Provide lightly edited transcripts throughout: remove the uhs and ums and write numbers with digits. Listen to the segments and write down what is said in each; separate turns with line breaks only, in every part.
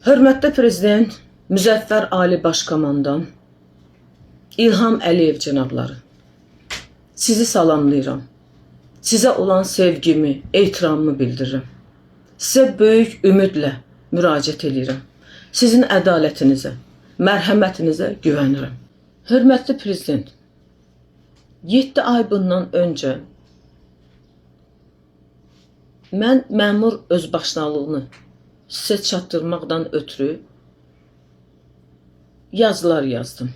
Hörmətli Prezident Müzəffər Ali Başkomandan İlham Əliyev cənabları, sizi salamlayıram. Sizə olan sevgimi, ehtiramımı bildirirəm. Sizə böyük ümidlə müraciət edirəm. Sizin ədalətinizə, mərhəmətinizə güvənirəm. Hörmətli Prezident, 7 ay bundan öncə mən məmur özbaşınalığını sizə çatdırmaqdan ötürü yazılar yazdım.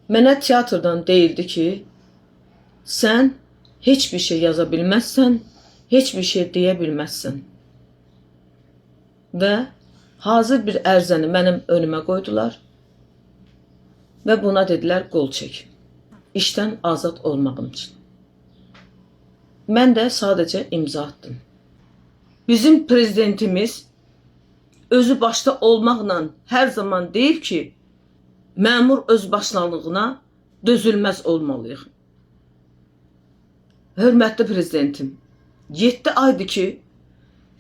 Mənə teatrdan deyildi ki, sən heç bir şey yaza bilməzsən, heç bir şey deyə bilməzsən. Və hazır bir ərizəni mənim önümə qoydular və buna dedilər qol çək. İşdən azad olmağım üçün. Mən də sadəcə imza atdım. Bizim prezidentimiz özü başda olmaqla hər zaman deyib ki, məmur özbaşınalığına dözülməz olmalıyıq. Hörmətli prezidentim, 7 aydır ki,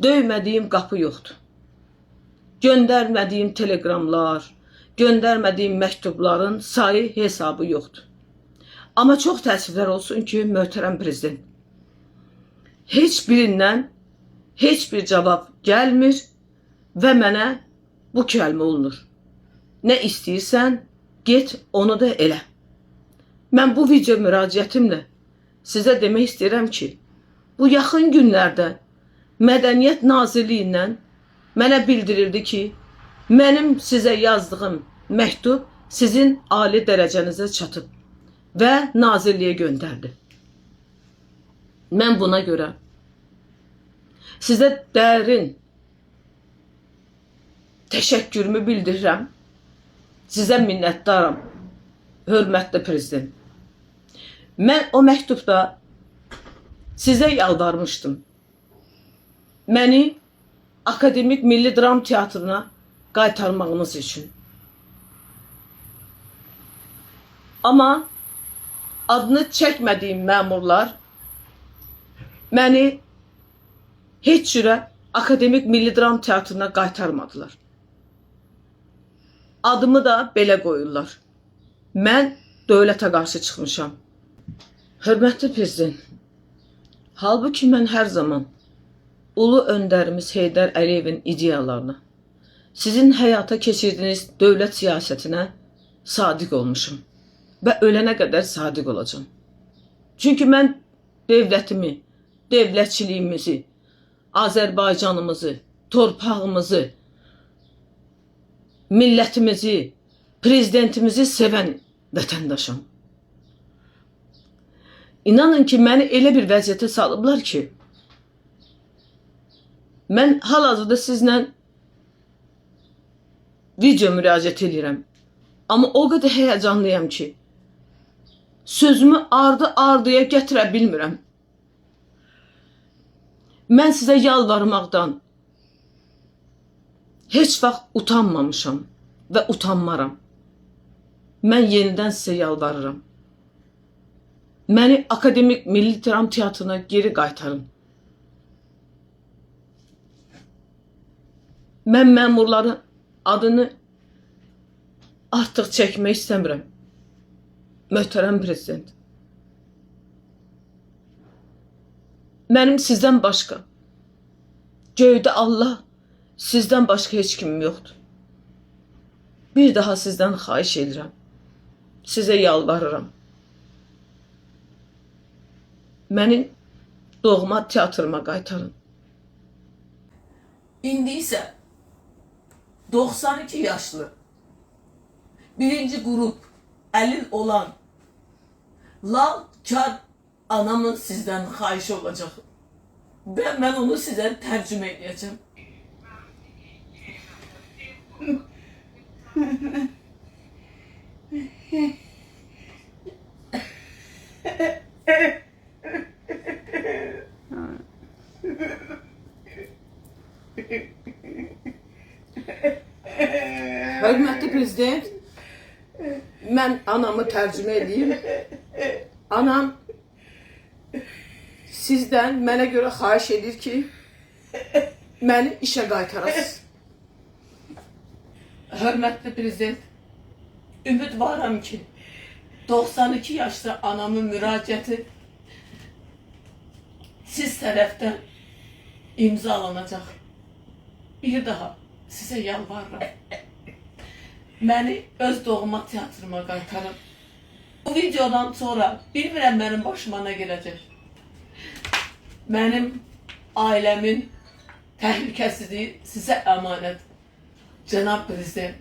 döymədiyim qapı yoxdur. Göndərmədiyim telegramlar, göndərmədiyim məktubların sayı hesabı yoxdur. Amma çox təəssüflər olsun ki, möhtərəm prezident, heç birindən heç bir cavab gəlmir və mənə bu kəlmə olunur. Nə istəyirsən, get onu da elə. Mən bu video müraciətimlə sizə demək istəyirəm ki, bu yaxın günlərdə Mədəniyyət Nazirliyindən mənə bildirildi ki, mənim sizə yazdığım məktub sizin ali dərəcənizə çatıb və nazirliyə göndərdi. Mən buna görə sizə dərin təşəkkürümü bildirirəm. Sizə minnətdaram, hörmətli prezident. Mən o məktubda sizə yalvarmışdım. Məni Akademik Milli Dram Teatrına qaytarmağınız üçün. Amma adını çəkmədiyim məmurlar məni heç cürə Akademik Milli Dram Teatrına qaytarmadılar. Adımı da belə qoyurlar. Mən dövlətə qarşı çıxmışam. Hörmətli prezident, halbuki mən hər zaman ulu öndərimiz Heydər Əliyevin ideyalarına, sizin həyata keçirdiyiniz dövlət siyasətinə sadiq olmuşum və ölənə qədər sadiq olacağım. Çünki mən dövlətimi, dövlətçiliyimizi, Azərbaycanımızı, torpağımızı, millətimizi, prezidentimizi sevən vətəndaşım. İnanın ki, məni elə bir vəziyyətə salıblar ki, mən hal-hazırda sizlə video müraciət edirəm. Amma o qədər həyəcanlıyam ki, sözümü ardı-ardıya gətirə bilmirəm. Mən sizə yalvarmaqdan heç vaxt utanmamışam və utanmaram. Mən yenidən sizə yalvarıram. Məni Akademik Milli Dram Teatrına geri qaytarın. Mən məmurların adını artıq çəkmək istəmirəm. Möhtərəm prezident. Mənim sizdən başqa, göydə Allah, sizdən başqa heç kimim yoxdur. Bir daha sizdən xahiş edirəm. Sizə yalvarıram. Məni doğma teatrıma qaytarın. İndi isə 92 yaşlı, birinci qrup əlil olan Lal Kar anamın sizdən xahişi olacaq. Və mən onu sizə tərcümə edəcəm. Hörmətli prezident, mən anamı tərcümə edeyim. Anam sizdən mənə görə xahiş edir ki, məni işə qaytarasınız.
Hörmətli prezident, ümidvaram ki 92 yaşlı anamın müraciəti siz tərəfdən imzalanacaq. Bir daha sizə yalvarıram. Məni öz doğma teatrıma qaytarın. Bu videodan sonra bilmirəm mənim başıma nə gələcək. Mənim ailəmin təhlükəsizliyi sizə əmanət. Cənab prezident,